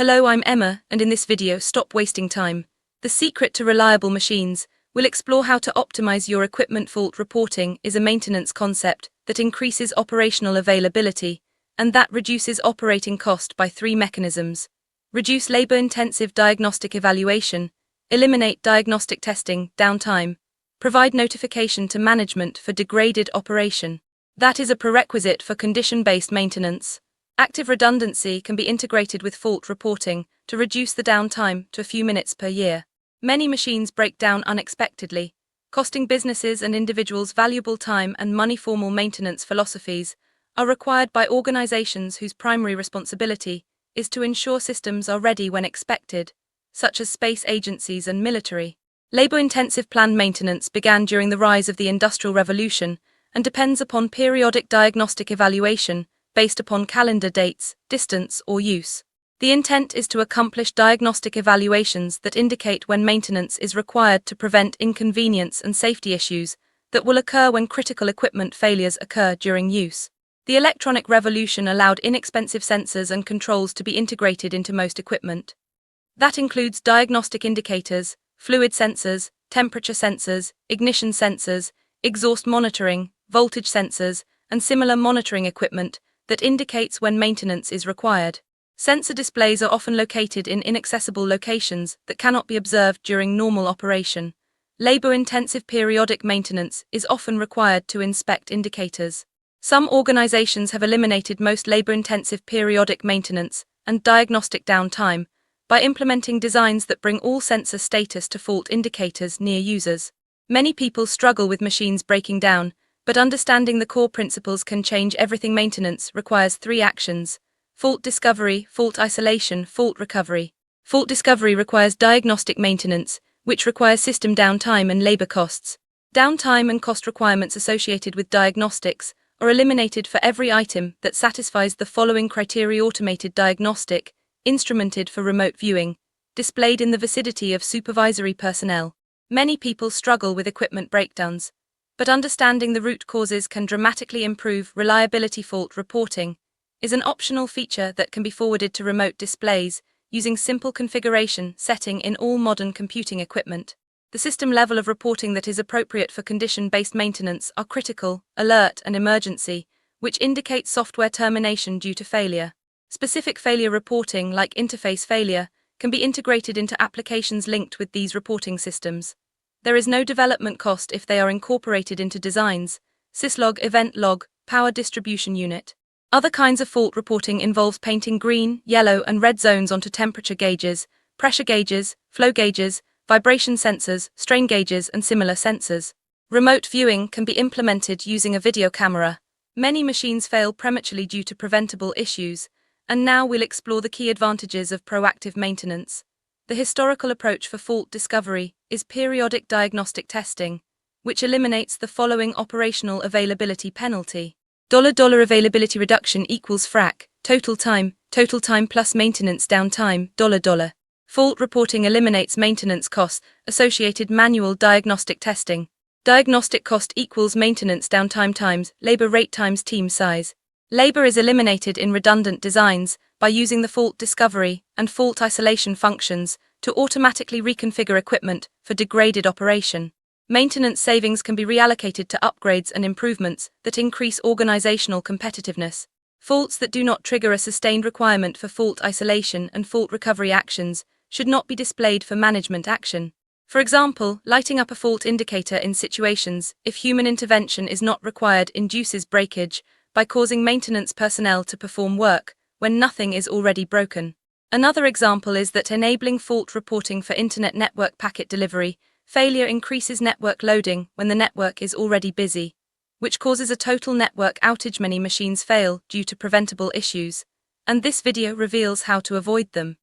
Hello, I'm Emma, and in this video, Stop Wasting Time. The secret to reliable machines. We'll explore how to optimize your equipment. Fault reporting is a maintenance concept that increases operational availability and that reduces operating cost by three mechanisms. Reduce labor-intensive diagnostic evaluation, eliminate diagnostic testing, downtime, provide notification to management for degraded operation. That is a prerequisite for condition-based maintenance. Active redundancy can be integrated with fault reporting to reduce the downtime to a few minutes per year. Many machines break down unexpectedly, costing businesses and individuals valuable time and money. Formal maintenance philosophies are required by organizations whose primary responsibility is to ensure systems are ready when expected, such as space agencies and military. Labor-intensive planned maintenance began during the rise of the Industrial Revolution and depends upon periodic diagnostic evaluation based upon calendar dates, distance, or use. The intent is to accomplish diagnostic evaluations that indicate when maintenance is required to prevent inconvenience and safety issues that will occur when critical equipment failures occur during use. The electronic revolution allowed inexpensive sensors and controls to be integrated into most equipment. That includes diagnostic indicators, fluid sensors, temperature sensors, ignition sensors, exhaust monitoring, voltage sensors, and similar monitoring equipment that indicates when maintenance is required. Sensor displays are often located in inaccessible locations that cannot be observed during normal operation. Labor-intensive periodic maintenance is often required to inspect indicators. Some organizations have eliminated most labor-intensive periodic maintenance and diagnostic downtime by implementing designs that bring all sensor status to fault indicators near users. Many people struggle with machines breaking down, but understanding the core principles can change everything. Maintenance requires three actions: fault discovery, fault isolation, fault recovery. Fault discovery requires diagnostic maintenance, which requires system downtime and labor costs. Downtime and cost requirements associated with diagnostics are eliminated for every item that satisfies the following criteria: automated diagnostic, instrumented for remote viewing, displayed in the vicinity of supervisory personnel. Many people struggle with equipment breakdowns, but understanding the root causes can dramatically improve reliability. Fault reporting is an optional feature that can be forwarded to remote displays using simple configuration setting in all modern computing equipment. The system level of reporting that is appropriate for condition-based maintenance are critical, alert, and emergency, which indicate software termination due to failure. Specific failure reporting, like interface failure, can be integrated into applications linked with these reporting systems. There is no development cost if they are incorporated into designs. Syslog, event log, power distribution unit. Other kinds of fault reporting involves painting green, yellow, and red zones onto temperature gauges, pressure gauges, flow gauges, vibration sensors, strain gauges, and similar sensors. Remote viewing can be implemented using a video camera. Many machines fail prematurely due to preventable issues, and now we'll explore the key advantages of proactive maintenance. The historical approach for fault discovery is periodic diagnostic testing, which eliminates the following operational availability penalty. $$ availability reduction equals FRAC, total time plus maintenance downtime, $. Fault reporting eliminates maintenance costs associated manual diagnostic testing. Diagnostic cost equals maintenance downtime times labor rate times team size. Labor is eliminated in redundant designs by using the fault discovery and fault isolation functions to automatically reconfigure equipment for degraded operation. Maintenance savings can be reallocated to upgrades and improvements that increase organizational competitiveness. Faults that do not trigger a sustained requirement for fault isolation and fault recovery actions should not be displayed for management action. For example, lighting up a fault indicator in situations if human intervention is not required induces breakage by causing maintenance personnel to perform work when nothing is already broken. Another example is that enabling fault reporting for internet network packet delivery failure increases network loading when the network is already busy, which causes a total network outage. Many machines fail due to preventable issues, and this video reveals how to avoid them.